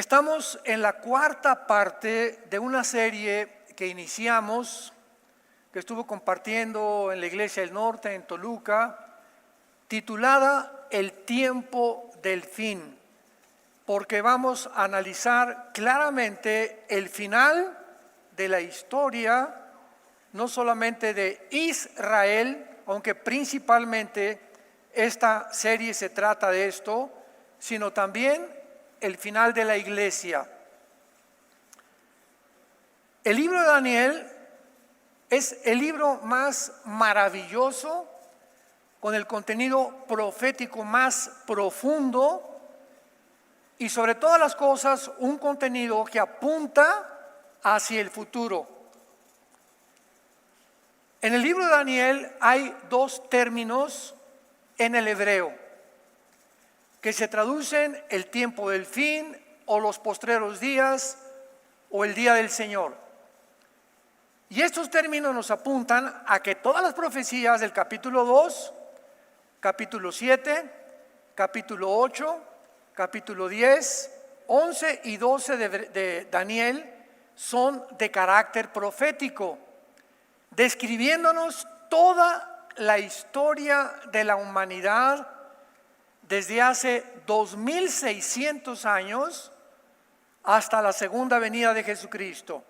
Estamos en la cuarta parte de una serie que iniciamos, que estuvo compartiendo en la Iglesia del Norte, en Toluca, titulada El tiempo del fin, porque vamos a analizar claramente el final de la historia, no solamente de Israel, aunque principalmente esta serie se trata de esto, sino también el final de la iglesia. El libro de Daniel es el libro más maravilloso, con el contenido profético más profundo y sobre todas las cosas un contenido que apunta hacia el futuro. En el libro de Daniel hay dos términos en el hebreo que se traducen el tiempo del fin o los postreros días o el día del Señor. Y estos términos nos apuntan a que todas las profecías del capítulo 2, capítulo 7, capítulo 8, capítulo 10, 11 y 12 de Daniel son de carácter profético, describiéndonos toda la historia de la humanidad desde hace 2600 años hasta la segunda venida de Jesucristo.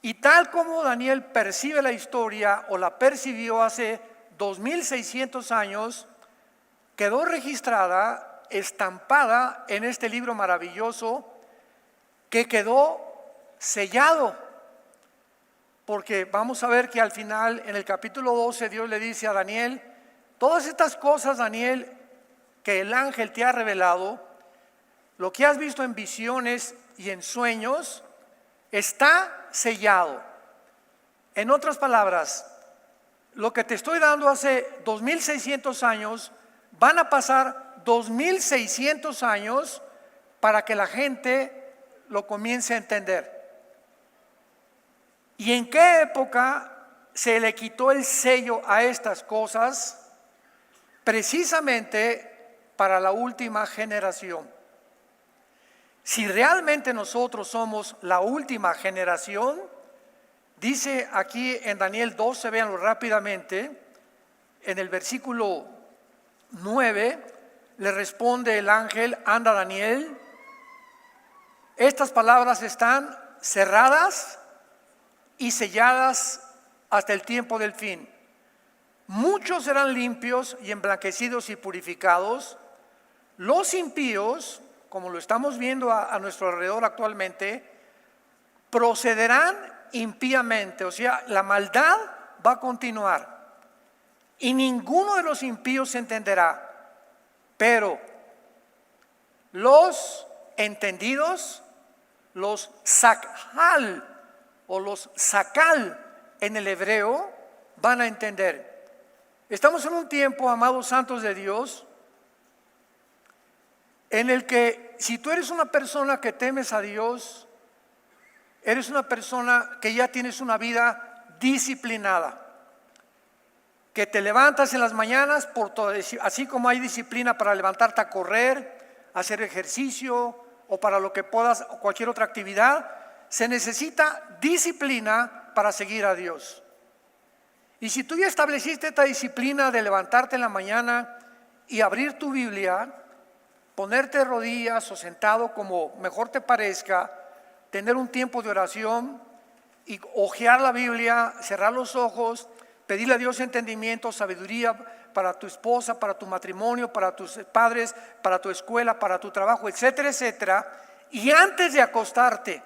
Y tal como Daniel percibe la historia o la percibió hace 2600 años, quedó registrada, estampada en este libro maravilloso que quedó sellado. Porque vamos a ver que al final, en el capítulo 12, Dios le dice a Daniel: todas estas cosas, Daniel, que el ángel te ha revelado, lo que has visto en visiones y en sueños, está sellado. En otras palabras, lo que te estoy dando hace 2600 años, van a pasar 2600 años para que la gente lo comience a entender. ¿Y en qué época se le quitó el sello a estas cosas? Precisamente para la última generación. Si realmente nosotros somos la última generación, dice aquí en Daniel 12, véanlo rápidamente, en el versículo 9, le responde el ángel: anda, Daniel, estas palabras están cerradas y selladas hasta el tiempo del fin. Muchos serán limpios y emblanquecidos y purificados. Los impíos, como lo estamos viendo a nuestro alrededor actualmente, procederán impíamente, o sea, la maldad va a continuar y ninguno de los impíos se entenderá, pero los entendidos, los sakal o los sakal en el hebreo, van a entender. Estamos en un tiempo, amados santos de Dios, en el que si tú eres una persona que temes a Dios, eres una persona que ya tienes una vida disciplinada, que te levantas en las mañanas, así como hay disciplina para levantarte a correr, hacer ejercicio o para lo que puedas, o cualquier otra actividad, se necesita disciplina para seguir a Dios. Y si tú ya estableciste esta disciplina de levantarte en la mañana y abrir tu Biblia, ponerte de rodillas o sentado como mejor te parezca, tener un tiempo de oración y hojear la Biblia, cerrar los ojos, pedirle a Dios entendimiento, sabiduría para tu esposa, para tu matrimonio, para tus padres, para tu escuela, para tu trabajo, etcétera, etcétera. Y antes de acostarte,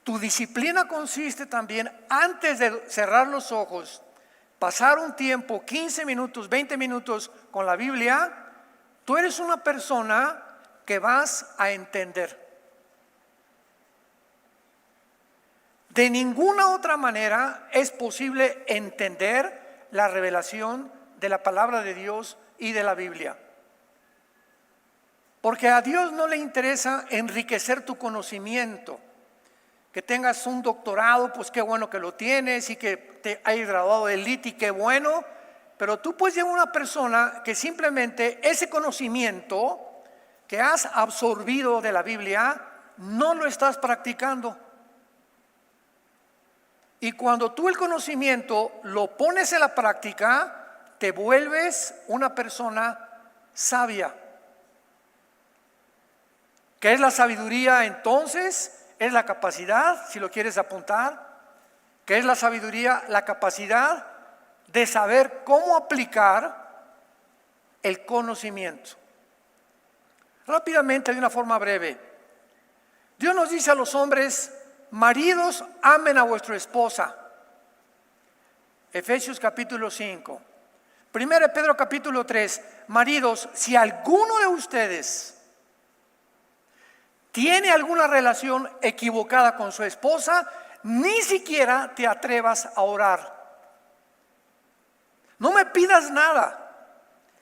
tu disciplina consiste también, antes de cerrar los ojos, pasar un tiempo, 15 minutos, 20 minutos con la Biblia. Tú eres una persona que vas a entender. De ninguna otra manera es posible entender la revelación de la palabra de Dios y de la Biblia. Porque a Dios no le interesa enriquecer tu conocimiento. Que tengas un doctorado, pues qué bueno que lo tienes, y que te hayas graduado del ITI, qué bueno. Pero tú puedes llevar a una persona que simplemente ese conocimiento que has absorbido de la Biblia, no lo estás practicando. Y cuando tú el conocimiento lo pones en la práctica, te vuelves una persona sabia. ¿Qué es la sabiduría entonces? Es la capacidad, si lo quieres apuntar. ¿Qué es la sabiduría? La capacidad de saber cómo aplicar el conocimiento. Rápidamente, de una forma breve. Dios nos dice a los hombres: maridos, amen a vuestra esposa. Efesios capítulo 5. 1 Pedro capítulo 3. Maridos, si alguno de ustedes tiene alguna relación equivocada con su esposa, ni siquiera te atrevas a orar. No me pidas nada,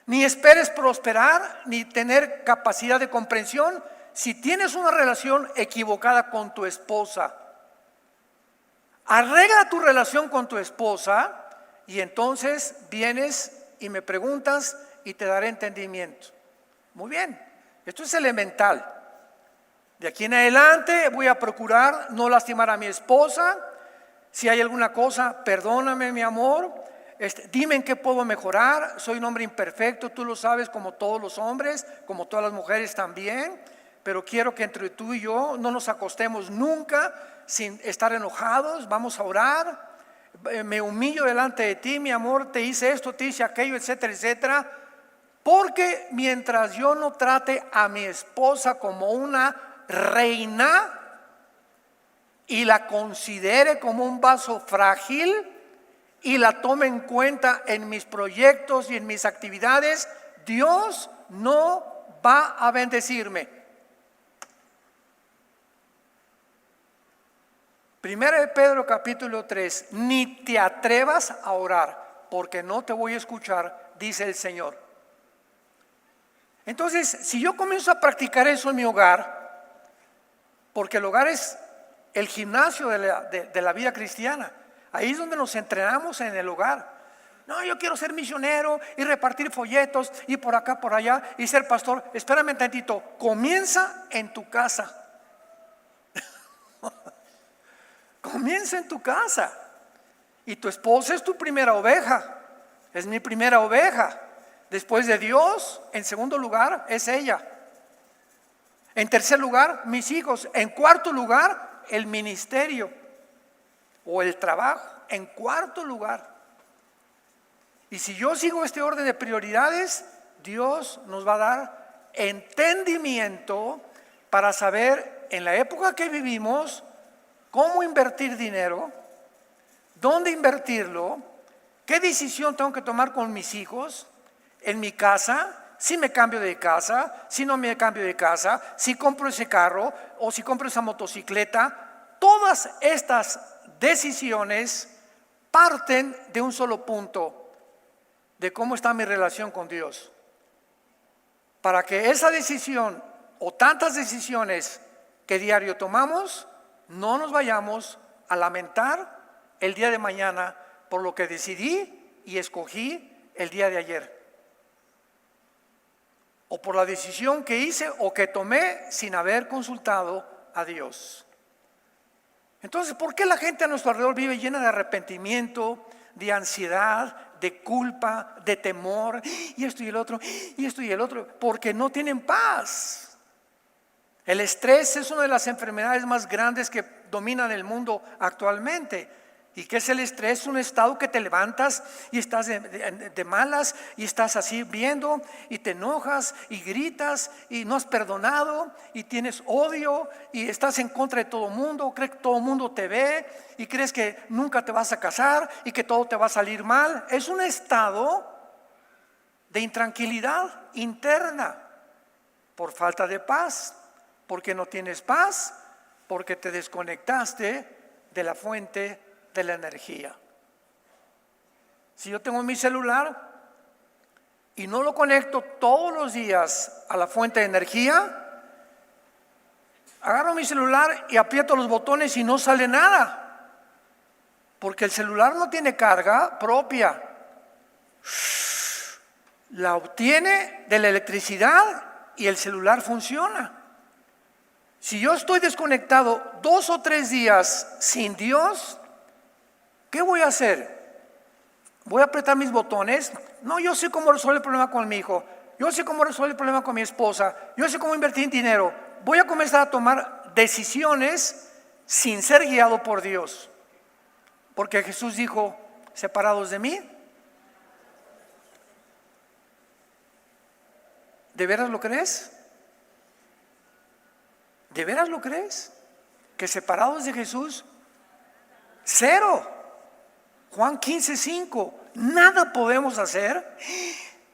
ni esperes prosperar, ni tener capacidad de comprensión si tienes una relación equivocada con tu esposa. Arregla tu relación con tu esposa y entonces vienes y me preguntas y te daré entendimiento. Muy bien, esto es elemental. De aquí en adelante voy a procurar no lastimar a mi esposa. Si hay alguna cosa, perdóname, mi amor. Dime en qué puedo mejorar. Soy un hombre imperfecto, tú lo sabes, como todos los hombres, como todas las mujeres también. Pero quiero que entre tú y yo no nos acostemos nunca sin estar enojados. Vamos a orar. Me humillo delante de ti, mi amor. Te hice esto, te hice aquello, etcétera, etcétera. Porque mientras yo no trate a mi esposa como una reina y la considere como un vaso frágil y la tome en cuenta en mis proyectos y en mis actividades, Dios no va a bendecirme. Primera de Pedro capítulo 3. Ni te atrevas a orar, porque no te voy a escuchar, dice el Señor. Entonces, si yo comienzo a practicar eso en mi hogar, porque el hogar es el gimnasio de la vida cristiana. Ahí es donde nos entrenamos, en el hogar. No, yo quiero ser misionero y repartir folletos y por acá, por allá y ser pastor. Espérame un tantito, comienza en tu casa. Comienza en tu casa. Y tu esposa es tu primera oveja. Es mi primera oveja. Después de Dios, en segundo lugar, es ella. En tercer lugar, mis hijos. En cuarto lugar, el ministerio o el trabajo. En cuarto lugar. Y si yo sigo este orden de prioridades, Dios nos va a dar entendimiento para saber en la época que vivimos cómo invertir dinero, dónde invertirlo, qué decisión tengo que tomar con mis hijos, en mi casa. Si me cambio de casa, si no me cambio de casa, si compro ese carro o si compro esa motocicleta. Todas estas decisiones parten de un solo punto, de cómo está mi relación con Dios. Para que esa decisión o tantas decisiones que diario tomamos, no nos vayamos a lamentar el día de mañana por lo que decidí y escogí el día de ayer. O por la decisión que hice o que tomé sin haber consultado a Dios. Entonces, ¿por qué la gente a nuestro alrededor vive llena de arrepentimiento, de ansiedad, de culpa, de temor, y esto y el otro, y esto y el otro? Porque no tienen paz. El estrés es una de las enfermedades más grandes que dominan el mundo actualmente. ¿Y qué es el estrés? Un estado que te levantas y estás de malas y estás así viendo y te enojas y gritas y no has perdonado y tienes odio y estás en contra de todo el mundo, crees que todo el mundo te ve y crees que nunca te vas a casar y que todo te va a salir mal. Es un estado de intranquilidad interna por falta de paz, porque no tienes paz, porque te desconectaste de la fuente de la energía. Si yo tengo mi celular y no lo conecto todos los días a la fuente de energía, agarro mi celular y aprieto los botones y no sale nada, porque el celular no tiene carga propia. La obtiene de la electricidad y el celular funciona. Si yo estoy desconectado 2 o 3 días sin Dios, ¿qué voy a hacer? ¿Voy a apretar mis botones? No, yo sé cómo resolver el problema con mi hijo. Yo sé cómo resolver el problema con mi esposa. Yo sé cómo invertir en dinero. Voy a comenzar a tomar decisiones sin ser guiado por Dios. Porque Jesús dijo, separados de mí. ¿De veras lo crees? ¿De veras lo crees? Que separados de Jesús, cero. Juan 15:5, nada podemos hacer.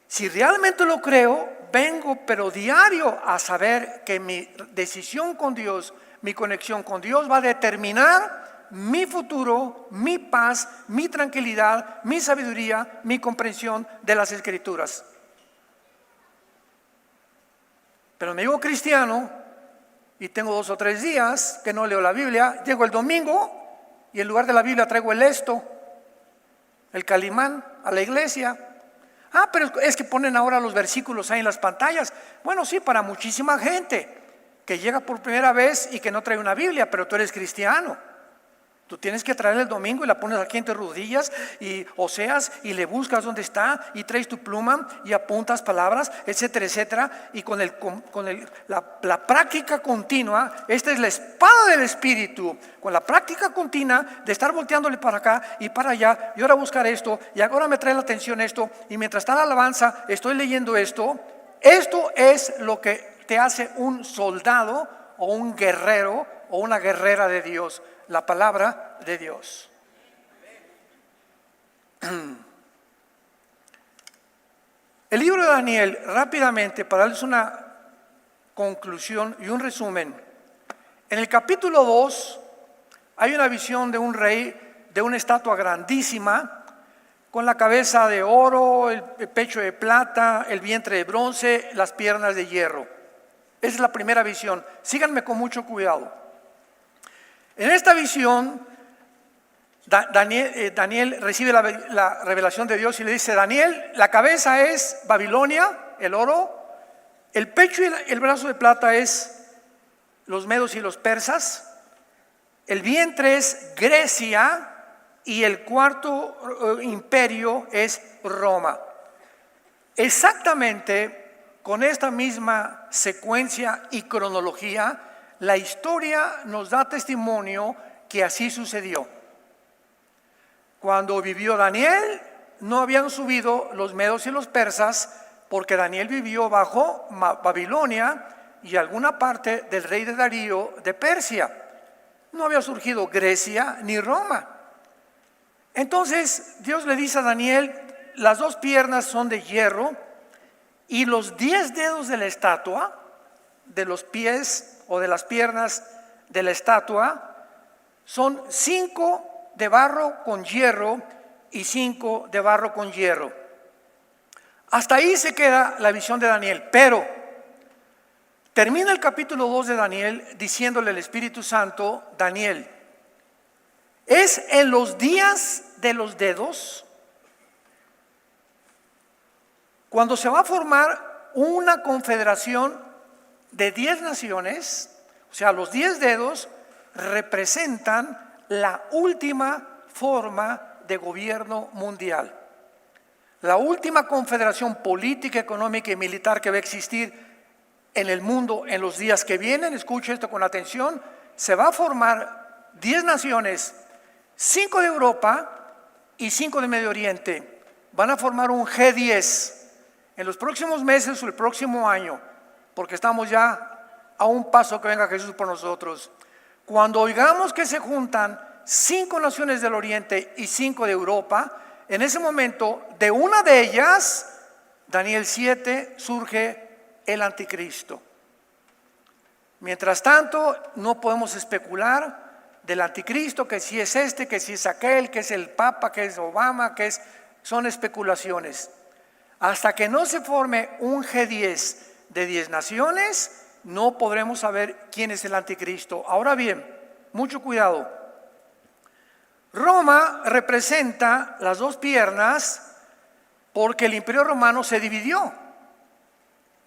Si realmente lo creo, vengo pero diario a saber que mi decisión con Dios, mi conexión con Dios va a determinar mi futuro, mi paz, mi tranquilidad, mi sabiduría, mi comprensión de las Escrituras. Pero me digo cristiano y tengo 2 o 3 días que no leo la Biblia. Llego el domingo y en lugar de la Biblia traigo el calimán a la iglesia. Pero es que ponen ahora los versículos ahí en las pantallas. Bueno, sí, para muchísima gente que llega por primera vez y que no trae una Biblia, pero tú eres cristiano. Tú tienes que traer el domingo y la pones aquí en tus rodillas y oseas y le buscas dónde está y traes tu pluma y apuntas palabras, etcétera, etcétera. Y con la práctica continua, esta es la espada del Espíritu, con la práctica continua de estar volteándole para acá y para allá y ahora buscar esto y ahora me trae la atención esto y mientras está la alabanza estoy leyendo esto. Esto es lo que te hace un soldado o un guerrero o una guerrera de Dios. La palabra de Dios. El libro de Daniel, rápidamente, para darles una conclusión y un resumen. En el capítulo 2 hay una visión de un rey, de una estatua grandísima, con la cabeza de oro, el pecho de plata, el vientre de bronce, las piernas de hierro. Esa es la primera visión. Síganme con mucho cuidado. En esta visión, Daniel recibe la revelación de Dios y le dice: Daniel, la cabeza es Babilonia, el oro, el pecho y el brazo de plata es los medos y los persas, el vientre es Grecia y el cuarto imperio es Roma. Exactamente con esta misma secuencia y cronología, la historia nos da testimonio que así sucedió. Cuando vivió Daniel, no habían subido los medos y los persas, porque Daniel vivió bajo Babilonia y alguna parte del rey de Darío de Persia. No había surgido Grecia ni Roma. Entonces Dios le dice a Daniel: las 2 piernas son de hierro y los 10 dedos de la estatua, de los pies o de las piernas de la estatua, son 5 de barro con hierro y 5 de barro con hierro. Hasta ahí se queda la visión de Daniel. Pero termina el capítulo 2 de Daniel diciéndole el Espíritu Santo: Daniel, es en los días de los dedos cuando se va a formar una confederación de 10 naciones. O sea, los 10 dedos representan la última forma de gobierno mundial, la última confederación política, económica y militar que va a existir en el mundo en los días que vienen. Escuche esto con atención. Se va a formar 10 naciones, 5 de Europa y 5 de Medio Oriente. Van a formar un G10 en los próximos meses o el próximo año, porque estamos ya a un paso que venga Jesús por nosotros. Cuando oigamos que se juntan 5 naciones del Oriente y 5 de Europa, en ese momento, de una de ellas, Daniel 7, surge el anticristo. Mientras tanto, no podemos especular del anticristo, que si es este, que si es aquel, que es el Papa, que es Obama, son especulaciones. Hasta que no se forme un G10 de 10 naciones, no podremos saber quién es el anticristo. Ahora bien, mucho cuidado. Roma representa las 2 piernas porque el imperio romano se dividió.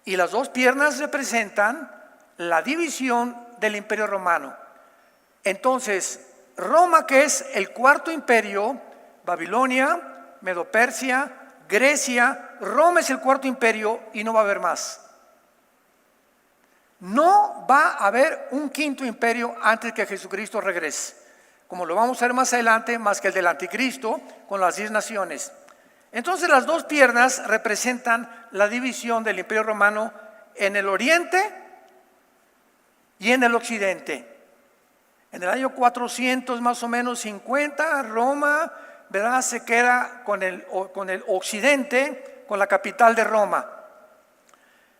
Y las dos piernas representan la división del Imperio Romano. Entonces, Roma, que es el cuarto imperio, Babilonia, Medo-Persia, Grecia, Roma es el cuarto imperio y no va a haber más. No va a haber un quinto imperio antes que Jesucristo regrese, como lo vamos a ver más adelante, más que el del anticristo con las 10 naciones. Entonces las dos piernas representan la división del Imperio Romano en el oriente y en el occidente. En el año 400 más o menos 50, Roma, ¿verdad?, se queda con el occidente, con la capital de Roma.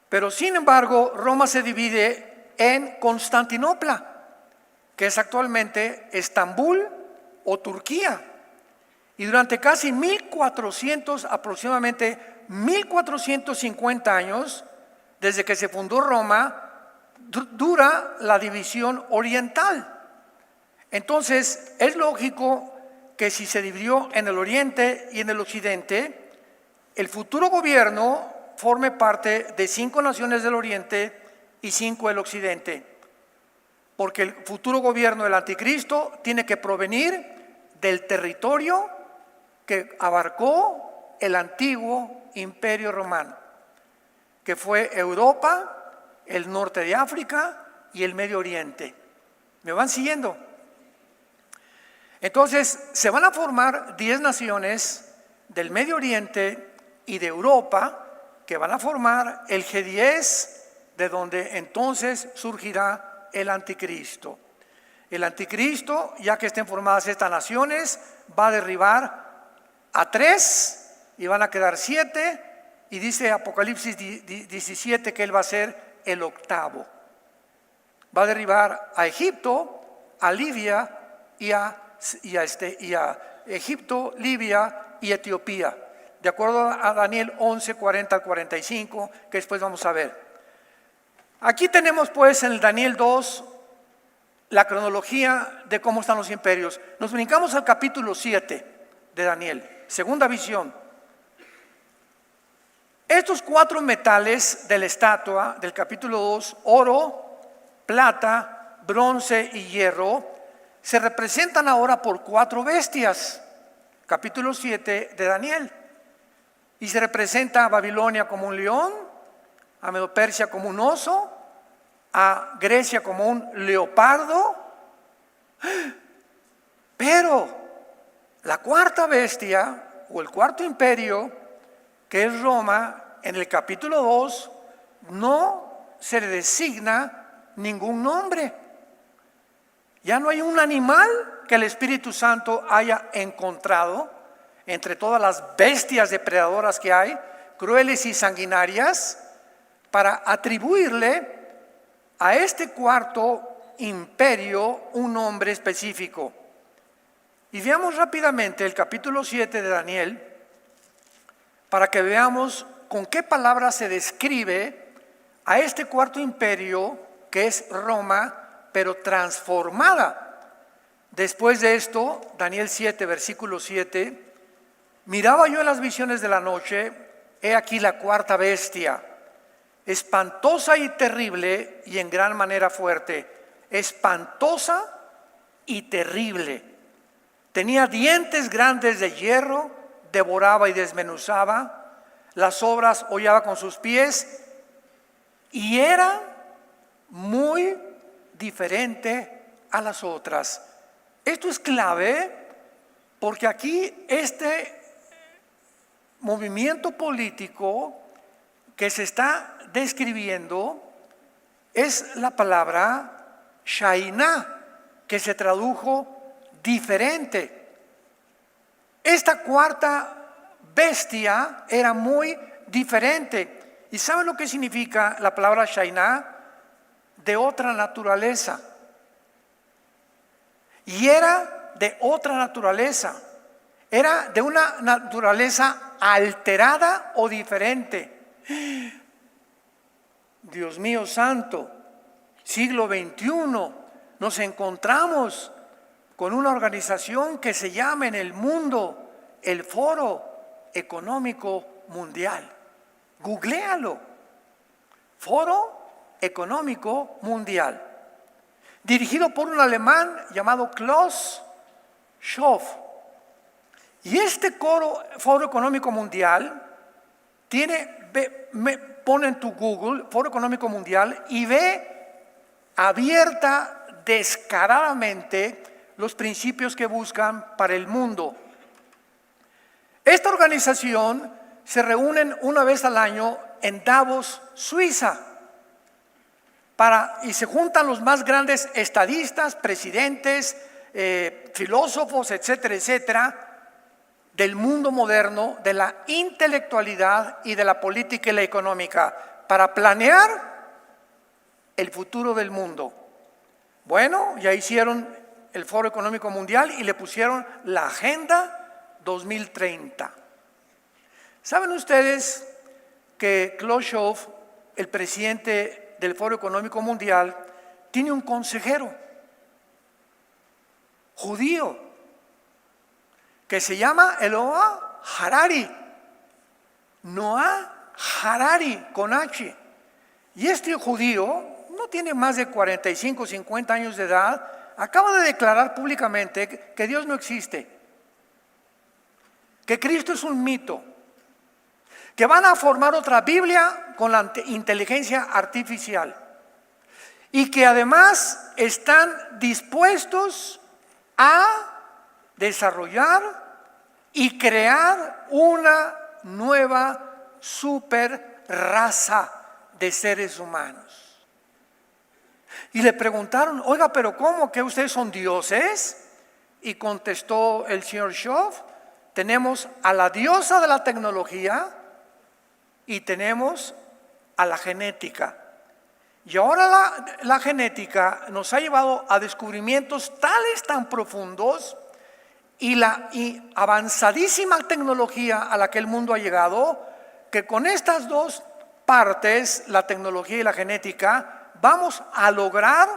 Pero sin embargo, Roma se divide en Constantinopla, que es actualmente Estambul o Turquía. Y durante casi 1400, aproximadamente 1450 años, desde que se fundó Roma, dura la división oriental. Entonces, es lógico que si se dividió en el oriente y en el occidente, el futuro gobierno forme parte de 5 naciones del oriente y 5 del occidente. Porque el futuro gobierno del anticristo tiene que provenir del territorio que abarcó el antiguo imperio romano, que fue Europa, el norte de África y el Medio Oriente. ¿Me van siguiendo? Entonces se van a formar 10 naciones del Medio Oriente y de Europa que van a formar el G10, de donde entonces surgirá el anticristo. El anticristo, ya que estén formadas estas naciones, va a derribar a 3 y van a quedar 7, y dice Apocalipsis 17 que él va a ser el octavo. Va a derribar a Egipto, a Libia y a Egipto, Libia y Etiopía, de acuerdo a Daniel 11, 40 al 45, que después vamos a ver. Aquí tenemos pues en el Daniel 2 la cronología de cómo están los imperios. Nos brincamos al capítulo 7 de Daniel, segunda visión. Estos 4 metales de la estatua del capítulo 2, oro, plata, bronce y hierro, se representan ahora por 4 bestias, capítulo 7 de Daniel. Y se representa a Babilonia como un león, a Medo-Persia como un oso, a Grecia como un leopardo. Pero la cuarta bestia o el cuarto imperio, que es Roma, en el capítulo 2 no se le designa ningún nombre. Ya no hay un animal que el Espíritu Santo haya encontrado entre todas las bestias depredadoras que hay, crueles y sanguinarias, para atribuirle a este cuarto imperio un nombre específico. Y veamos rápidamente el capítulo 7 de Daniel para que veamos con qué palabra se describe a este cuarto imperio que es Roma, pero transformada. Después de esto, Daniel 7, versículo 7, miraba yo en las visiones de la noche, he aquí la cuarta bestia, espantosa y terrible y en gran manera fuerte, espantosa y terrible. Tenía dientes grandes de hierro, devoraba y desmenuzaba, las obras hollaba con sus pies y era muy diferente a las otras. Esto es clave porque aquí este movimiento político que se está describiendo es la palabra Shainá, que se tradujo diferente. Esta cuarta bestia era muy diferente. ¿Y saben lo que significa la palabra Shainá? De otra naturaleza. Y era de otra naturaleza. Era de una naturaleza alterada o diferente. Dios mío santo, siglo XXI, nos encontramos con una organización que se llama en el mundo el Foro Económico Mundial. Googléalo. Foro Económico Mundial, dirigido por un alemán llamado Klaus Schwab. Y este Foro Económico Mundial pone en tu Google Foro Económico Mundial y ve abierta, descaradamente, los principios que buscan para el mundo. Esta organización se reúne una vez al año en Davos, Suiza, y se juntan los más grandes estadistas, presidentes, filósofos, etcétera, etcétera, del mundo moderno, de la intelectualidad y de la política y la económica, para planear el futuro del mundo. Bueno, ya hicieron el Foro Económico Mundial y le pusieron la Agenda 2030. ¿Saben ustedes que Klaus Schwab, el presidente del Foro Económico Mundial, tiene un consejero judío que se llama Noah Harari? Noah Harari, con H. Y este judío no tiene más de 45 o 50 años de edad. Acaba de declarar públicamente que Dios no existe, que Cristo es un mito, que van a formar otra Biblia con la inteligencia artificial y que además están dispuestos a desarrollar y crear una nueva super raza de seres humanos. Y le preguntaron: oiga, pero ¿cómo que ustedes son dioses? Y contestó el señor Schwab: tenemos a la diosa de la tecnología y tenemos a la genética. Y ahora la genética nos ha llevado a descubrimientos tales, tan profundos, y la avanzadísima tecnología a la que el mundo ha llegado, que con estas dos partes, la tecnología y la genética, vamos a lograr,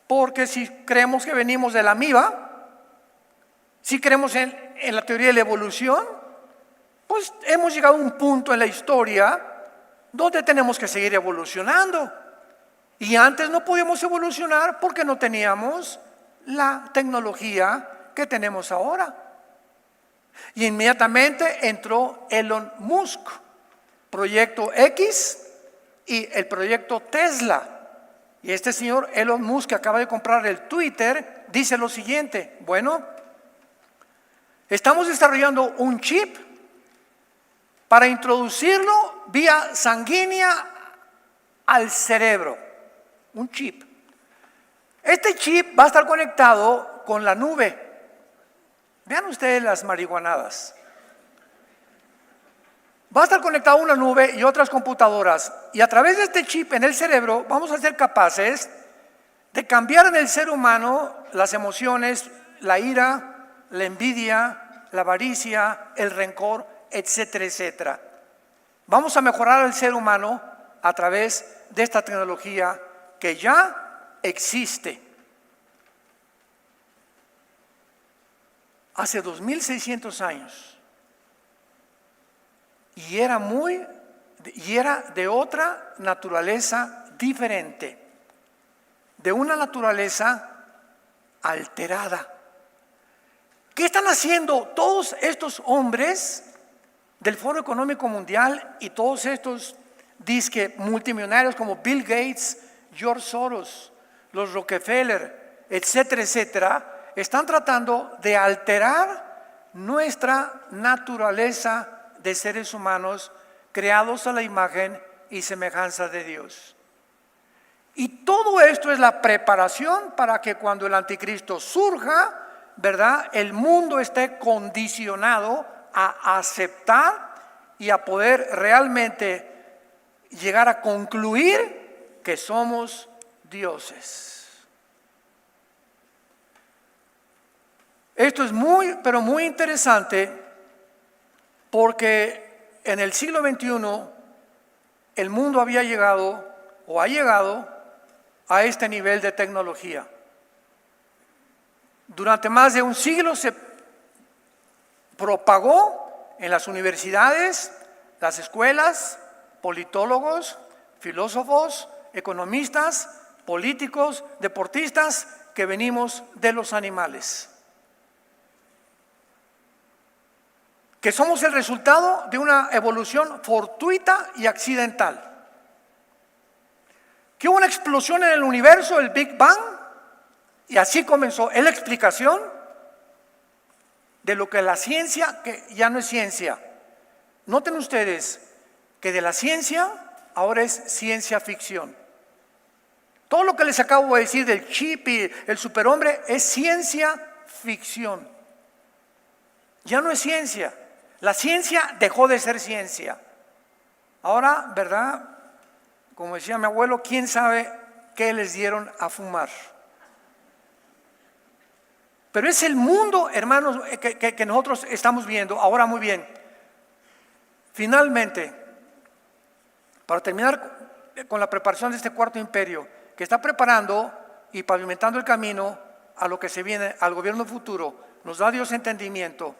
porque si creemos que venimos de la amiba, si creemos en la teoría de la evolución, pues hemos llegado a un punto en la historia donde tenemos que seguir evolucionando. Y antes no podíamos evolucionar porque no teníamos la tecnología que tenemos ahora. Y inmediatamente entró Elon Musk, Proyecto X y el proyecto Tesla. Y este señor Elon Musk, que acaba de comprar el Twitter, dice lo siguiente: bueno, estamos desarrollando un chip para introducirlo vía sanguínea al cerebro. Un chip. Este chip va a estar conectado con la nube. Vean ustedes las marihuanadas. Va a estar conectado a una nube y otras computadoras. Y a través de este chip en el cerebro vamos a ser capaces de cambiar en el ser humano las emociones, la ira, la envidia, la avaricia, el rencor, etcétera, etcétera. Vamos a mejorar al ser humano a través de esta tecnología que ya existe. Hace 2600 años. Y era de otra naturaleza diferente, de una naturaleza alterada. ¿Qué están haciendo todos estos hombres del Foro Económico Mundial y todos estos disque multimillonarios como Bill Gates, George Soros, los Rockefeller, etcétera, etcétera? Están tratando de alterar nuestra naturaleza de seres humanos creados a la imagen y semejanza de Dios. Y todo esto es la preparación para que cuando el anticristo surja, ¿verdad?, el mundo esté condicionado a aceptar y a poder realmente llegar a concluir que somos dioses. Esto es muy, pero muy interesante, porque en el siglo XXI el mundo había llegado o ha llegado a este nivel de tecnología. Durante más de un siglo se propagó en las universidades, las escuelas, politólogos, filósofos, economistas, políticos, deportistas, que venimos de los animales. Que somos el resultado de una evolución fortuita y accidental. Que hubo una explosión en el universo, el Big Bang, y así comenzó. Es la explicación de lo que la ciencia, que ya no es ciencia. Noten ustedes que de la ciencia ahora es ciencia ficción. Todo lo que les acabo de decir del chip y el superhombre es ciencia ficción. Ya no es ciencia. La ciencia dejó de ser ciencia. Ahora, ¿verdad? Como decía mi abuelo, ¿quién sabe qué les dieron a fumar? Pero es el mundo, hermanos, que nosotros estamos viendo. Ahora, muy bien. Finalmente, para terminar con la preparación de este cuarto imperio, que está preparando y pavimentando el camino a lo que se viene, al gobierno futuro, nos da Dios entendimiento.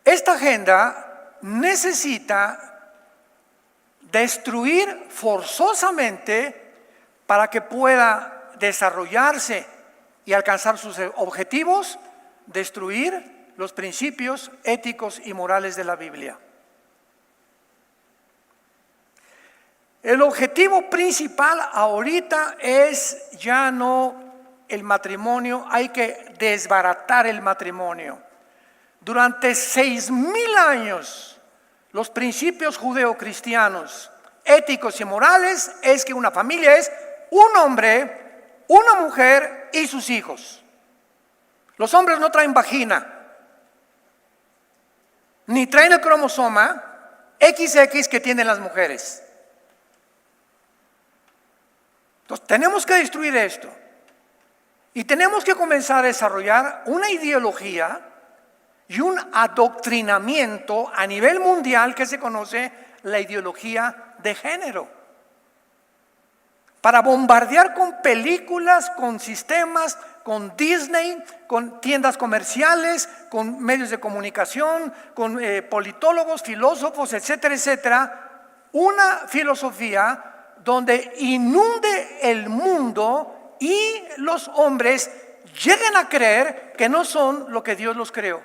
Esta agenda necesita destruir forzosamente para que pueda desarrollarse y alcanzar sus objetivos, destruir los principios éticos y morales de la Biblia. El objetivo principal ahorita es ya no el matrimonio, hay que desbaratar el matrimonio. Durante 6,000 años, los principios judeocristianos, éticos y morales, es que una familia es un hombre, una mujer y sus hijos. Los hombres no traen vagina, ni traen el cromosoma XX que tienen las mujeres. Entonces tenemos que destruir esto y tenemos que comenzar a desarrollar una ideología y un adoctrinamiento a nivel mundial que se conoce la ideología de género, para bombardear con películas, con sistemas, con Disney, con tiendas comerciales, con medios de comunicación, con politólogos, filósofos, etcétera, etcétera, una filosofía donde inunde el mundo y los hombres lleguen a creer que no son lo que Dios los creó.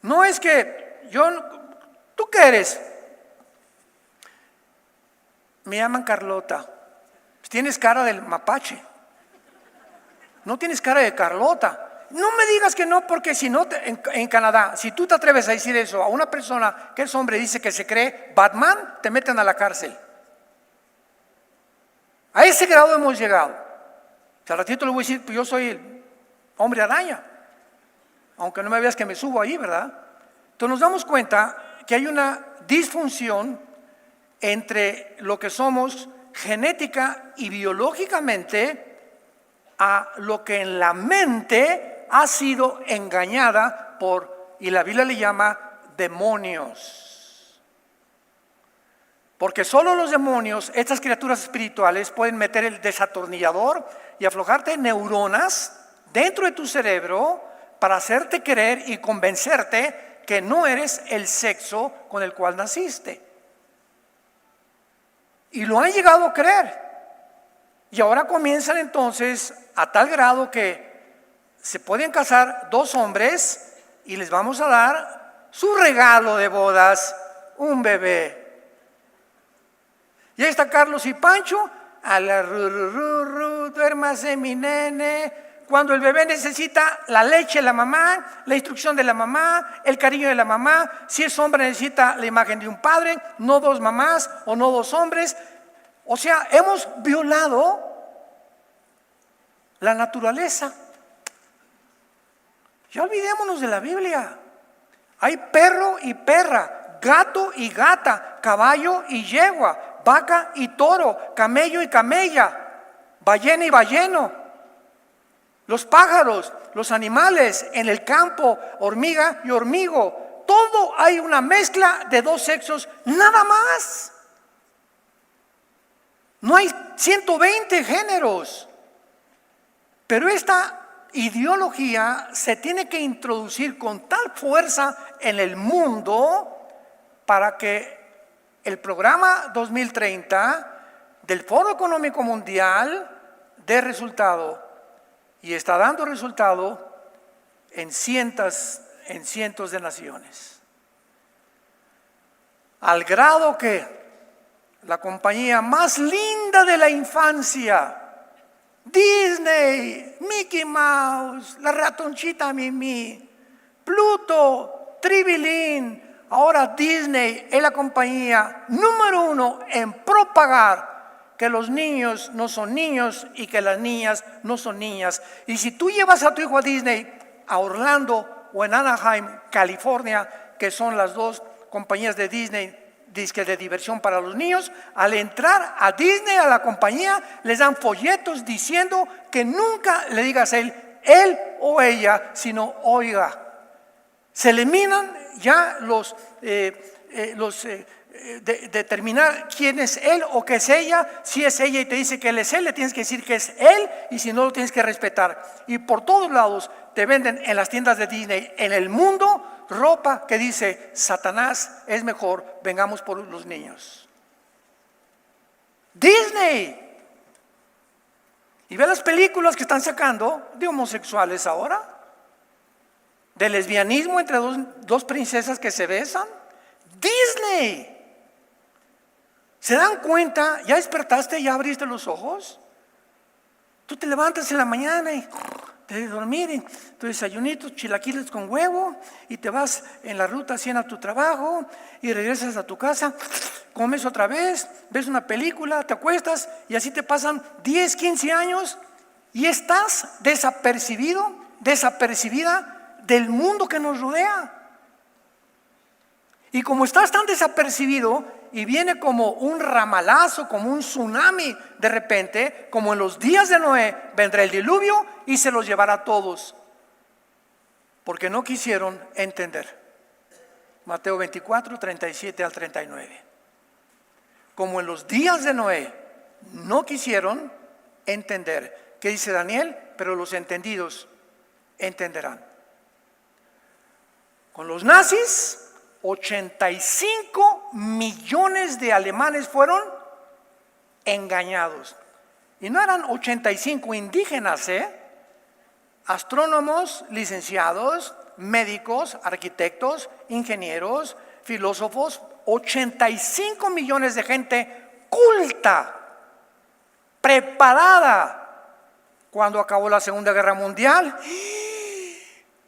No es que ¿tú qué eres? Me llaman Carlota. Tienes cara del mapache. No tienes cara de Carlota. No me digas que no, porque si no, en Canadá, si tú te atreves a decir eso a una persona que es hombre y dice que se cree Batman, te meten a la cárcel. A ese grado hemos llegado. O sea, al ratito le voy a decir, pues yo soy el hombre araña, aunque no me veas que me subo ahí, ¿verdad? Entonces nos damos cuenta que hay una disfunción entre lo que somos genética y biológicamente a lo que en la mente ha sido engañada por, y la Biblia le llama demonios. Porque solo los demonios, estas criaturas espirituales, pueden meter el desatornillador y aflojarte neuronas dentro de tu cerebro para hacerte creer y convencerte que no eres el sexo con el cual naciste. Y lo han llegado a creer. Y ahora comienzan entonces a tal grado que se pueden casar dos hombres y les vamos a dar su regalo de bodas, un bebé. Y ahí está Carlos y Pancho, a la duérmase mi nene. Cuando el bebé necesita la leche de la mamá, la instrucción de la mamá, el cariño de la mamá. Si es hombre necesita la imagen de un padre, no dos mamás o no dos hombres. O sea, hemos violado la naturaleza. Ya olvidémonos de la Biblia. Hay perro y perra, gato y gata, caballo y yegua, vaca y toro, camello y camella, ballena y balleno, los pájaros, los animales en el campo, hormiga y hormigo. Todo hay una mezcla de dos sexos, nada más. No hay 120 géneros. Pero esta ideología se tiene que introducir con tal fuerza en el mundo para que el programa 2030 del Foro Económico Mundial dé resultado, y está dando resultado en cientos de naciones. Al grado que la compañía más linda de la infancia, Disney, Mickey Mouse, la ratoncita Mimi, Pluto, Tribilín, ahora Disney es la compañía número 1 en propagar que los niños no son niños y que las niñas no son niñas. Y si tú llevas a tu hijo a Disney, a Orlando o en Anaheim, California, que son las dos compañías de Disney, disque de diversión para los niños, al entrar a Disney, a la compañía, les dan folletos diciendo que nunca le digas él o ella, sino oiga. Se eliminan ya determinar quién es él o qué es ella. Si es ella y te dice que él es él, le tienes que decir que es él, y si no, lo tienes que respetar. Y por todos lados te venden en las tiendas de Disney en el mundo ropa que dice: Satanás es mejor, vengamos por los niños. Disney. Y ve las películas que están sacando de homosexuales ahora, de lesbianismo entre dos princesas que se besan. Disney. ¿Se dan cuenta? ¿Ya despertaste? ¿Ya abriste los ojos? Tú te levantas en la mañana y de dormir, tu desayunito, chilaquiles con huevo, y te vas en la ruta 100 a tu trabajo y regresas a tu casa, comes otra vez, ves una película, te acuestas, y así te pasan 10, 15 años y estás desapercibida del mundo que nos rodea. Y como estás tan desapercibido y viene como un ramalazo, como un tsunami de repente, como en los días de Noé, vendrá el diluvio y se los llevará a todos, porque no quisieron entender. Mateo 24, 37 al 39. Como en los días de Noé no quisieron entender. ¿Qué dice Daniel? Pero los entendidos entenderán. Con los nazis, 85 millones de alemanes fueron engañados. Y no eran 85 indígenas, astrónomos, licenciados, médicos, arquitectos, ingenieros, filósofos, 85 millones de gente culta, preparada cuando acabó la Segunda Guerra Mundial.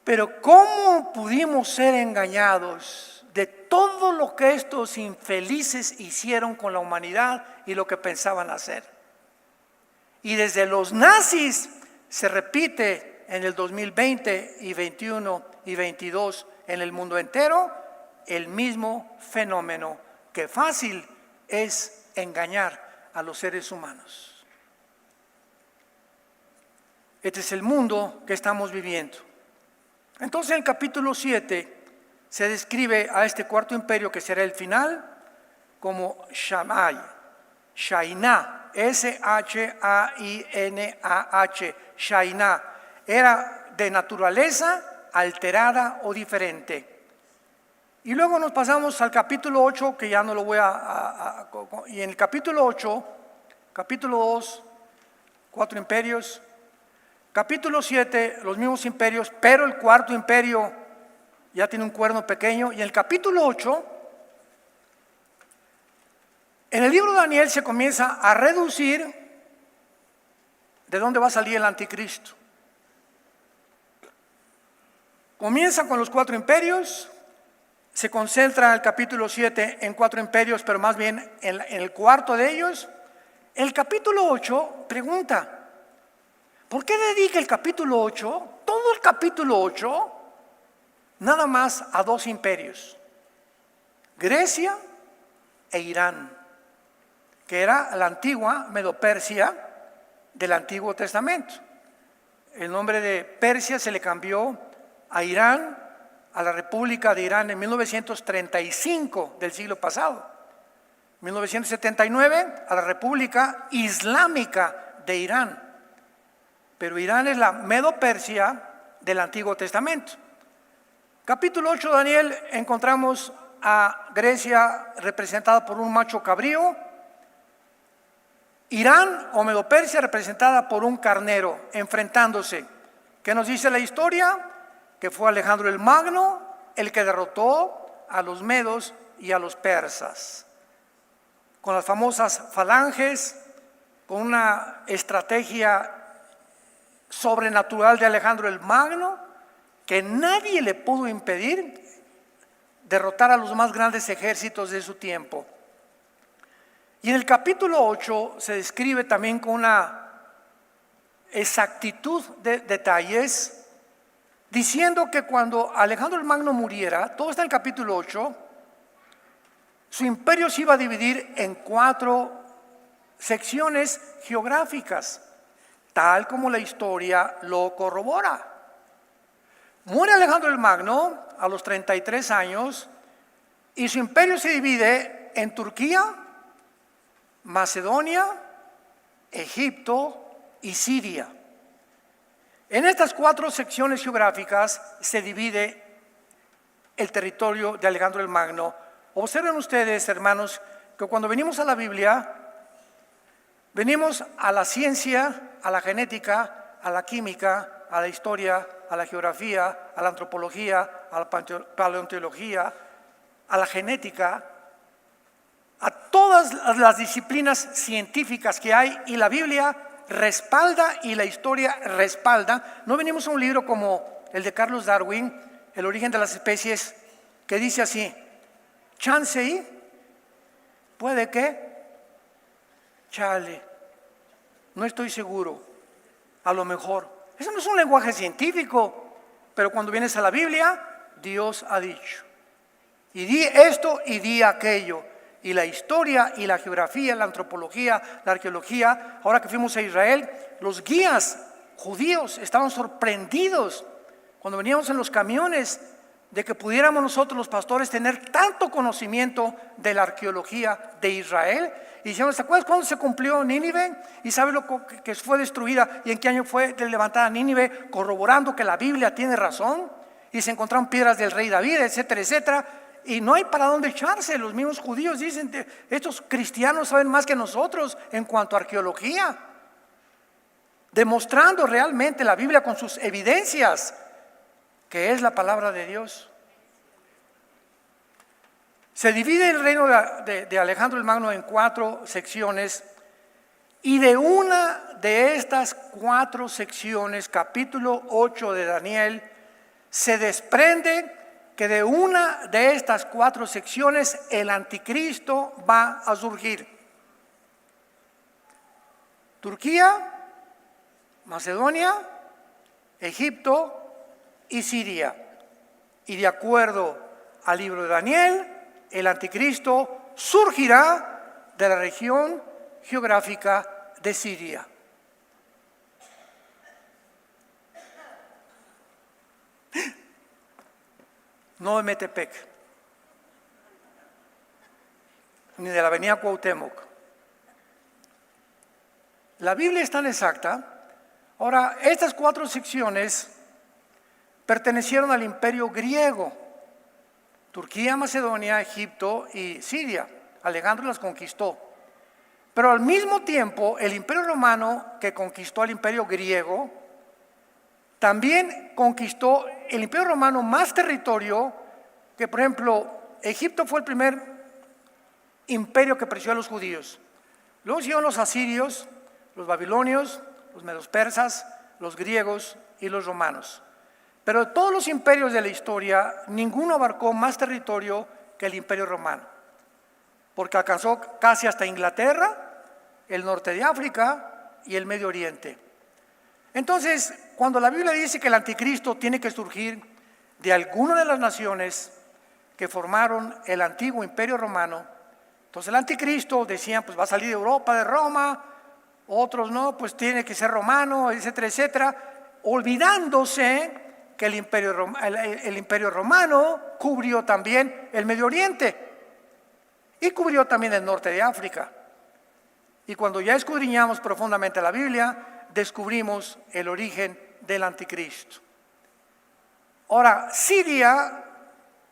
Pero ¿cómo pudimos ser engañados de todo lo que estos infelices hicieron con la humanidad y lo que pensaban hacer? Y desde los nazis se repite en el 2020 y 21 y 22 en el mundo entero el mismo fenómeno, que fácil es engañar a los seres humanos. Este es el mundo que estamos viviendo. Entonces, en el capítulo 7 se describe a este cuarto imperio, que será el final, como Shainah, S-H-A-I-N-A-H, Shainah. Era de naturaleza alterada o diferente. Y luego nos pasamos al capítulo 8, que ya no lo voy y en el capítulo 8, capítulo 2, 4 imperios. Capítulo 7, los mismos imperios, pero el cuarto imperio ya tiene un cuerno pequeño. Y en el capítulo 8, en el libro de Daniel se comienza a reducir de dónde va a salir el anticristo. Comienza con los 4 imperios, se concentra el capítulo 7 en 4 imperios, pero más bien en el cuarto de ellos. El capítulo 8 pregunta: ¿por qué dedica el capítulo 8, todo el capítulo 8, nada más a 2 imperios? Grecia e Irán, que era la antigua Medo-Persia del Antiguo Testamento. El nombre de Persia se le cambió a Irán, a la República de Irán, en 1935 del siglo pasado. 1979 a la República Islámica de Irán. Pero Irán es la Medo-Persia del Antiguo Testamento. Capítulo 8 de Daniel, encontramos a Grecia representada por un macho cabrío, Irán o Medo-Persia representada por un carnero enfrentándose. ¿Qué nos dice la historia? Que fue Alejandro el Magno el que derrotó a los medos y a los persas, con las famosas falanges, con una estrategia sobrenatural de Alejandro el Magno, que nadie le pudo impedir derrotar a los más grandes ejércitos de su tiempo. Y en el capítulo 8 se describe también con una exactitud de detalles, diciendo que cuando Alejandro el Magno muriera, todo está en el capítulo 8, su imperio se iba a dividir en 4 secciones geográficas, tal como la historia lo corrobora. Muere Alejandro el Magno a los 33 años y su imperio se divide en Turquía, Macedonia, Egipto y Siria. En estas 4 secciones geográficas se divide el territorio de Alejandro el Magno. Observen ustedes, hermanos, que cuando venimos a la Biblia, venimos a la ciencia, a la genética, a la química, a la historia, a la geografía, a la antropología, a la paleontología, a la genética, a todas las disciplinas científicas que hay, y la Biblia respalda y la historia respalda. No venimos a un libro como el de Carlos Darwin, El origen de las especies, que dice así: chance y puede que, chale, no estoy seguro, a lo mejor. Eso no es un lenguaje científico, pero cuando vienes a la Biblia, Dios ha dicho, y di esto y di aquello. Y la historia y la geografía, la antropología, la arqueología. Ahora que fuimos a Israel, los guías judíos estaban sorprendidos cuando veníamos en los camiones de que pudiéramos nosotros los pastores tener tanto conocimiento de la arqueología de Israel. Y decíamos: ¿te acuerdas cuándo se cumplió Nínive? ¿Y sabes lo que fue destruida y en qué año fue levantada Nínive? Corroborando que la Biblia tiene razón. Y se encontraron piedras del rey David, etcétera, etcétera. Y no hay para dónde echarse. Los mismos judíos dicen: estos cristianos saben más que nosotros en cuanto a arqueología, demostrando realmente la Biblia con sus evidencias, que es la palabra de Dios. Se divide el reino de Alejandro el Magno en 4 secciones, y de una de estas 4 secciones, capítulo 8 de Daniel, se desprende que de una de estas 4 secciones el anticristo va a surgir. Turquía, Macedonia, Egipto y Siria. Y de acuerdo al libro de Daniel, el anticristo surgirá de la región geográfica de Siria. No de Metepec, ni de la avenida Cuauhtémoc. La Biblia es tan exacta. Ahora, estas 4 secciones pertenecieron al imperio griego: Turquía, Macedonia, Egipto y Siria. Alejandro las conquistó. Pero al mismo tiempo, el imperio romano, que conquistó al imperio griego, también conquistó el imperio romano más territorio. Que por ejemplo, Egipto fue el primer imperio que persiguió a los judíos. Luego siguieron los asirios, los babilonios, los medos persas, los griegos y los romanos. Pero de todos los imperios de la historia, ninguno abarcó más territorio que el imperio romano, porque alcanzó casi hasta Inglaterra, el norte de África y el Medio Oriente. Entonces, cuando la Biblia dice que el anticristo tiene que surgir de alguna de las naciones que formaron el antiguo imperio romano, entonces el anticristo, decían, pues va a salir de Europa, de Roma. Otros no, pues tiene que ser romano, etcétera, etcétera, olvidándose que el imperio romano cubrió también el Medio Oriente y cubrió también el norte de África. Y cuando ya escudriñamos profundamente la Biblia, descubrimos el origen del anticristo. Ahora, Siria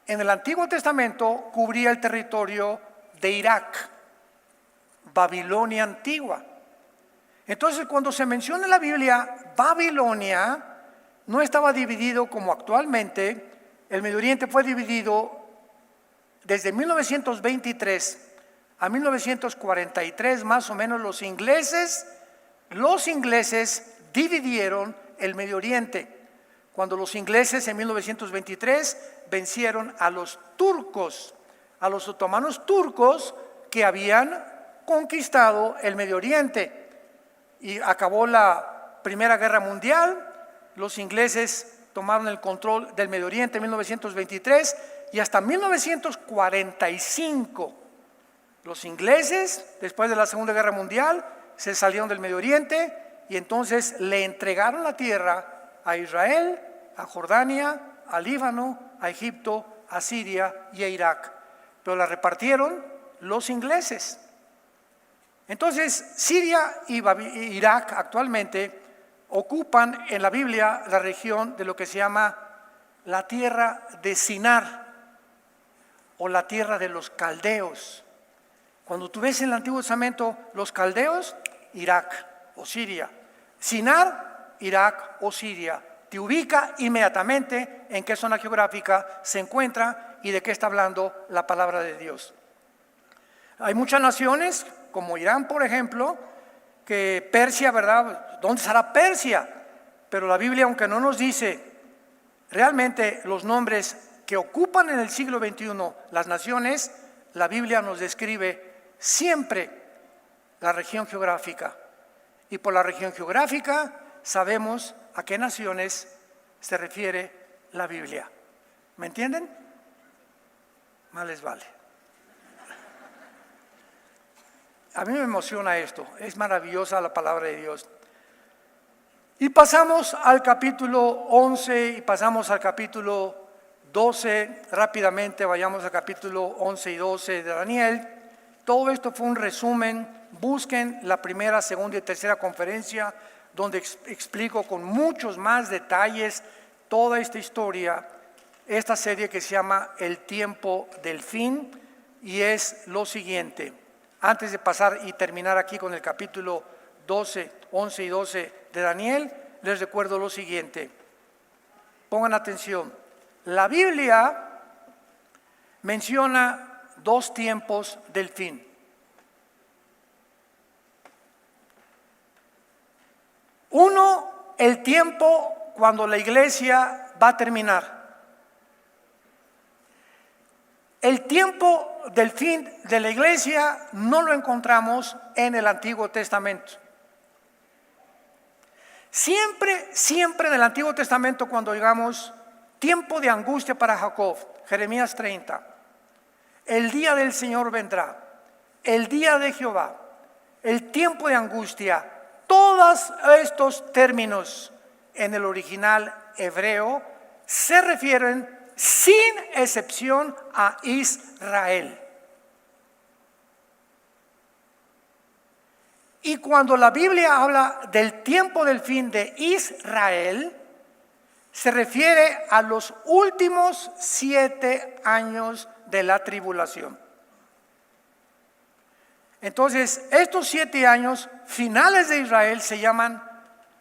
en el Antiguo Testamento cubría el territorio de Irak, Babilonia antigua. Entonces, cuando se menciona en la Biblia Babilonia, no estaba dividido como actualmente. El Medio Oriente fue dividido desde 1923 a 1943, más o menos. Los ingleses dividieron el Medio Oriente. Cuando los ingleses en 1923 vencieron a los turcos, a los otomanos turcos que habían conquistado el Medio Oriente. Y acabó la Primera Guerra Mundial, los ingleses tomaron el control del Medio Oriente en 1923 y hasta 1945 los ingleses, después de la Segunda Guerra Mundial, se salieron del Medio Oriente y entonces le entregaron la tierra a Israel, a Jordania, a Líbano, a Egipto, a Siria y a Irak. Pero la repartieron los ingleses. Entonces, Siria y Irak actualmente ocupan en la Biblia la región de lo que se llama la tierra de Sinar o la tierra de los caldeos. Cuando tú ves en el Antiguo Testamento los caldeos, Irak o Siria. Sinar, Irak o Siria. Te ubica inmediatamente en qué zona geográfica se encuentra y de qué está hablando la palabra de Dios. Hay muchas naciones, como Irán, por ejemplo, que Persia, ¿verdad? ¿Dónde estará Persia? Pero la Biblia, aunque no nos dice realmente los nombres que ocupan en el siglo XXI las naciones, la Biblia nos describe siempre la región geográfica. Y por la región geográfica sabemos a qué naciones se refiere la Biblia. ¿Me entienden? Más les vale. A mí me emociona esto, es maravillosa la palabra de Dios. Y pasamos al capítulo 11 y pasamos al capítulo 12, rápidamente vayamos al capítulo 11 y 12 de Daniel. Todo esto fue un resumen. Busquen la primera, segunda y tercera conferencia donde explico con muchos más detalles toda esta historia, esta serie que se llama El tiempo del fin, y es lo siguiente. Antes de pasar y terminar aquí con el capítulo 12, 11 y 12 de Daniel, les recuerdo lo siguiente. Pongan atención. La Biblia menciona dos tiempos del fin. Uno, el tiempo cuando la iglesia va a terminar. El tiempo del fin de la iglesia no lo encontramos en el Antiguo Testamento. Siempre en el Antiguo Testamento, cuando digamos tiempo de angustia para Jacob, Jeremías 30, el día del Señor vendrá, el día de Jehová, el tiempo de angustia, todos estos términos en el original hebreo se refieren sin excepción a Israel. Y cuando la Biblia habla del tiempo del fin de Israel, se refiere a los últimos 7 años de la tribulación. Entonces, estos 7 años finales de Israel se llaman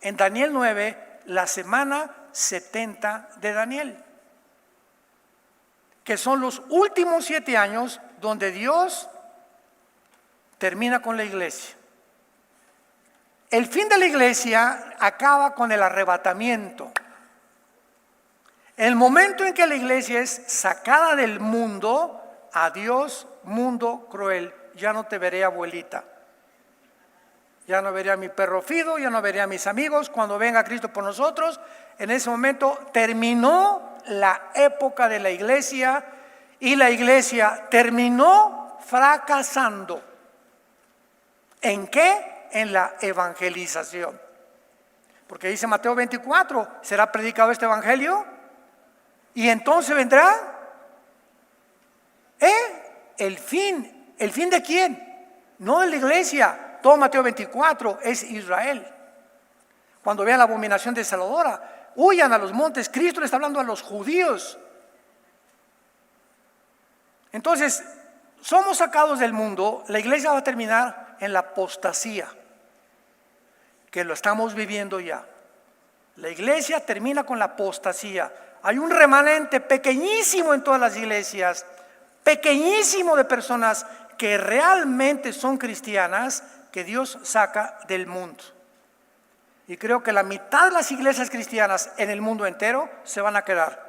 en Daniel 9 la semana 70 de Daniel, que son los últimos 7 años donde Dios termina con la iglesia. El fin de la iglesia acaba con el arrebatamiento. El momento en que la iglesia es sacada del mundo, adiós mundo cruel, ya no te veré abuelita, ya no veré a mi perro Fido, ya no veré a mis amigos. Cuando venga Cristo por nosotros, en ese momento terminó la época de la iglesia y la iglesia terminó fracasando. ¿En qué? En la evangelización. Porque dice Mateo 24, ¿será predicado este evangelio? Y entonces vendrá el fin. ¿El fin de quién? No de la iglesia. Todo Mateo 24 es Israel. Cuando vean la abominación desoladora, huyan a los montes. Cristo le está hablando a los judíos. Entonces, somos sacados del mundo, la iglesia va a terminar en la apostasía, que lo estamos viviendo ya. La iglesia termina con la apostasía. Hay un remanente pequeñísimo en todas las iglesias, pequeñísimo de personas que realmente son cristianas, que Dios saca del mundo. Y creo que la mitad de las iglesias cristianas en el mundo entero se van a quedar.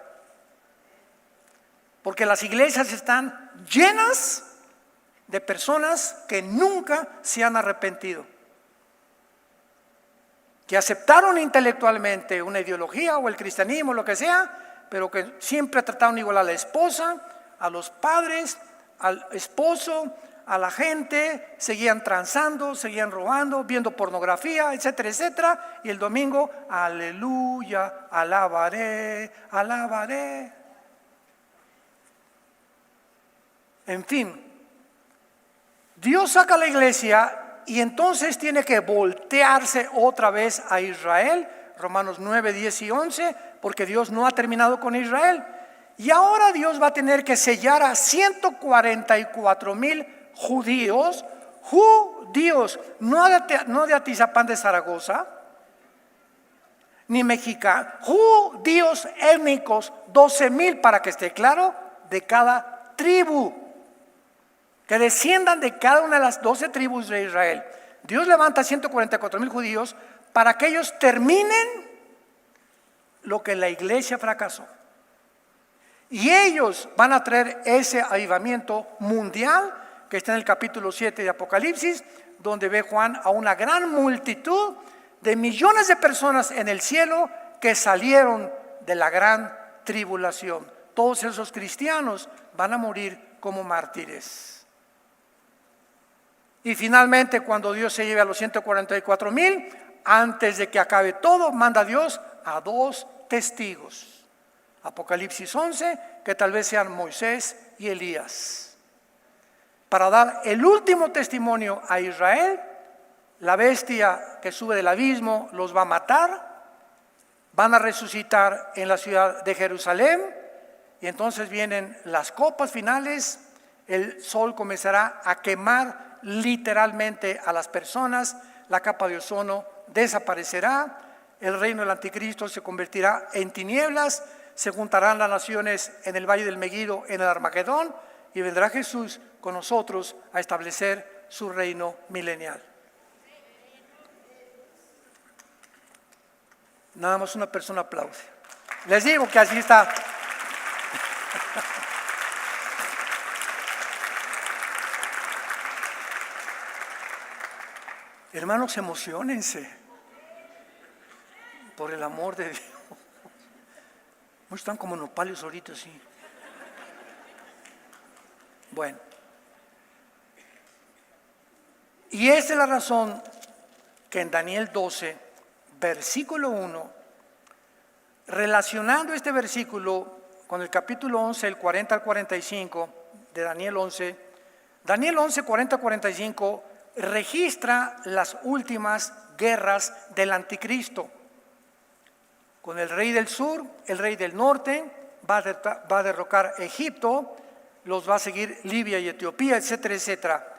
Porque las iglesias están llenas de personas que nunca se han arrepentido, que aceptaron intelectualmente una ideología o el cristianismo, lo que sea, pero que siempre trataron igual a la esposa, a los padres, al esposo, a la gente, seguían transando, seguían robando, viendo pornografía, etcétera, etcétera. Y el domingo, aleluya, alabaré, alabaré. En fin, Dios saca a la iglesia y entonces tiene que voltearse otra vez a Israel, Romanos 9, 10 y 11, porque Dios no ha terminado con Israel. Y ahora Dios va a tener que sellar a 144,000 judíos, no de Atizapán de Zaragoza, ni mexicanos, judíos étnicos, 12,000 para que esté claro, de cada tribu, que desciendan de cada una de las 12 tribus de Israel. Dios levanta 144,000 judíos para que ellos terminen lo que la iglesia fracasó. Y ellos van a traer ese avivamiento mundial que está en el capítulo 7 de Apocalipsis, donde ve Juan a una gran multitud de millones de personas en el cielo que salieron de la gran tribulación. Todos esos cristianos van a morir como mártires. Y finalmente, cuando Dios se lleve a los 144,000, antes de que acabe todo, manda a Dios a 2 testigos. Apocalipsis 11, que tal vez sean Moisés y Elías, para dar el último testimonio a Israel. La bestia que sube del abismo los va a matar, van a resucitar en la ciudad de Jerusalén, y entonces vienen las copas finales. El sol comenzará a quemar literalmente a las personas, la capa de ozono desaparecerá, el reino del anticristo se convertirá en tinieblas, se juntarán las naciones en el valle del Megiddo, en el Armagedón, y vendrá Jesús con nosotros a establecer su reino milenial. Nada más una persona aplaude. Les digo que así está. Hermanos, emociónense, por el amor de Dios. Muchos están como nopales ahorita, sí. Bueno, y esta es la razón que en Daniel 12, versículo 1, relacionando este versículo con el capítulo 11, el 40 al 45 de Daniel 11, 40 al 45, registra las últimas guerras del anticristo. Con el rey del sur, el rey del norte, va a derrocar Egipto, los va a seguir Libia y Etiopía, etcétera, etcétera.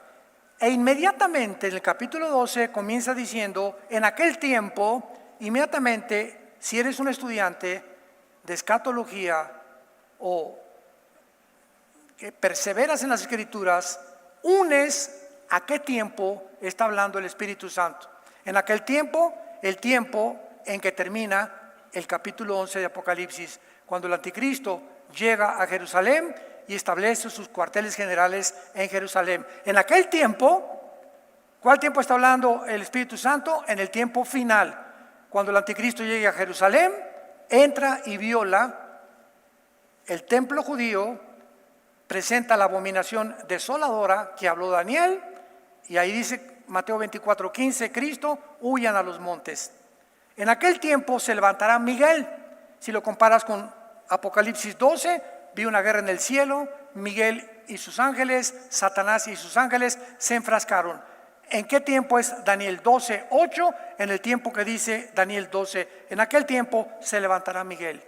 E inmediatamente en el capítulo 12 comienza diciendo, en aquel tiempo, inmediatamente, si eres un estudiante de escatología o que perseveras en las escrituras, unes a qué tiempo está hablando el Espíritu Santo. En aquel tiempo, el tiempo en que termina el capítulo 11 de Apocalipsis, cuando el anticristo llega a Jerusalén y establece sus cuarteles generales en Jerusalén. En aquel tiempo, ¿cuál tiempo está hablando el Espíritu Santo? En el tiempo final, cuando el anticristo llegue a Jerusalén, entra y viola el templo judío, presenta la abominación desoladora que habló Daniel, y ahí dice Mateo 24:15, Cristo, huyan a los montes. En aquel tiempo se levantará Miguel. Si lo comparas con Apocalipsis 12, vi una guerra en el cielo, Miguel y sus ángeles, Satanás y sus ángeles se enfrascaron. ¿En qué tiempo es Daniel 12:8? En el tiempo que dice Daniel 12, en aquel tiempo se levantará Miguel,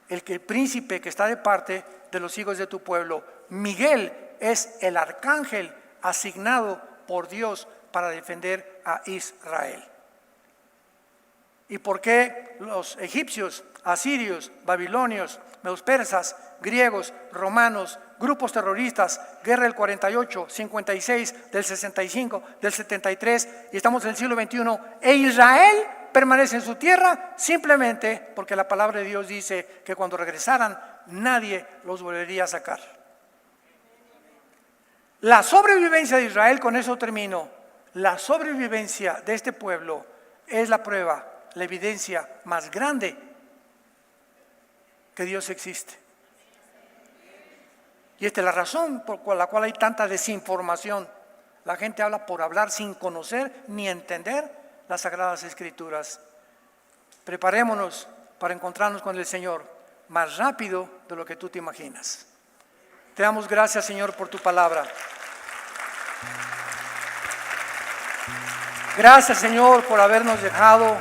el príncipe que está de parte de los hijos de tu pueblo. Miguel es el arcángel asignado por Dios para defender a Israel. ¿Y por qué los egipcios, asirios, babilonios, medo-persas, griegos, romanos, grupos terroristas, guerra del 48, 56, del 65, del 73 y estamos en el siglo XXI, e Israel permanece en su tierra? Simplemente porque la palabra de Dios dice que cuando regresaran nadie los volvería a sacar. La sobrevivencia de Israel, con eso termino, la sobrevivencia de este pueblo es la prueba, la evidencia más grande que Dios existe. Y esta es la razón por la cual hay tanta desinformación. La gente habla por hablar sin conocer ni entender las Sagradas Escrituras. Preparémonos para encontrarnos con el Señor más rápido de lo que tú te imaginas. Te damos gracias, Señor, por tu palabra. Gracias, Señor, por habernos dejado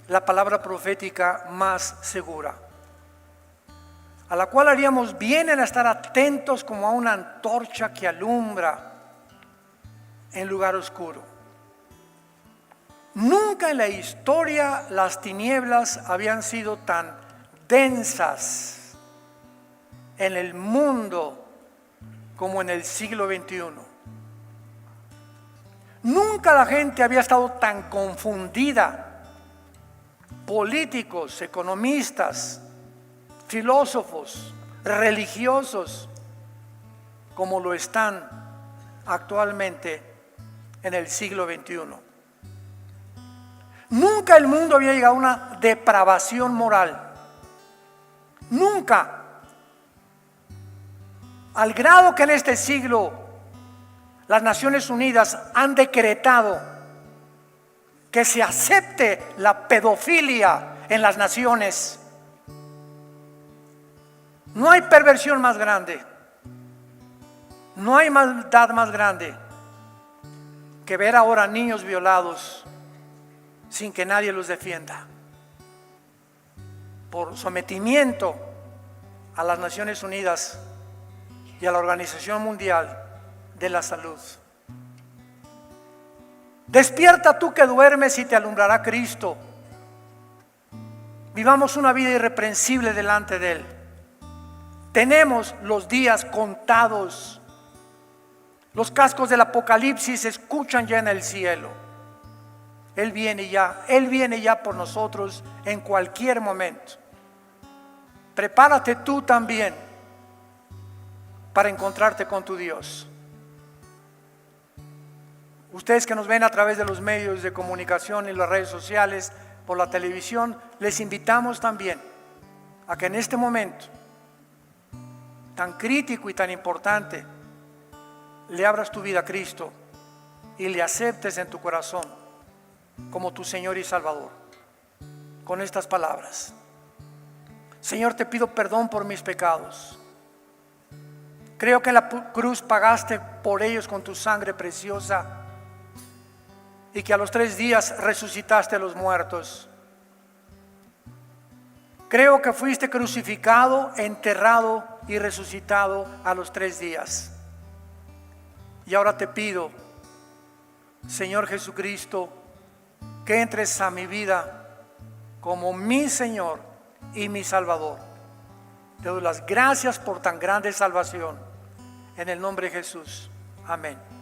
la palabra profética más segura, a la cual haríamos bien en estar atentos como a una antorcha que alumbra en lugar oscuro. Nunca en la historia las tinieblas habían sido tan densas en el mundo como en el siglo XXI. Nunca la gente había estado tan confundida. Políticos, economistas, filósofos, religiosos, como lo están actualmente en el siglo XXI. Nunca el mundo había llegado a una depravación moral. Nunca. Al grado que en este siglo las Naciones Unidas han decretado que se acepte la pedofilia en las naciones. No hay perversión más grande, no hay maldad más grande que ver ahora niños violados sin que nadie los defienda, por sometimiento a las Naciones Unidas y a la Organización Mundial de la Salud. Despierta tú que duermes y te alumbrará Cristo. Vivamos una vida irreprensible delante de Él. Tenemos los días contados. Los cascos del Apocalipsis se escuchan ya en el cielo. Él viene ya por nosotros en cualquier momento. Prepárate tú también para encontrarte con tu Dios. Ustedes que nos ven a través de los medios de comunicación y las redes sociales, por la televisión, les invitamos también a que en este momento tan crítico y tan importante le abras tu vida a Cristo y le aceptes en tu corazón como tu Señor y Salvador, con estas palabras: Señor, te pido perdón por mis pecados. Creo que en la cruz pagaste por ellos con tu sangre preciosa y que a los 3 días resucitaste a los muertos. Creo que fuiste crucificado, enterrado y resucitado a los 3 días. Y ahora te pido, Señor Jesucristo, que entres a mi vida como mi Señor y mi Salvador. Te doy las gracias por tan grande salvación. En el nombre de Jesús. Amén.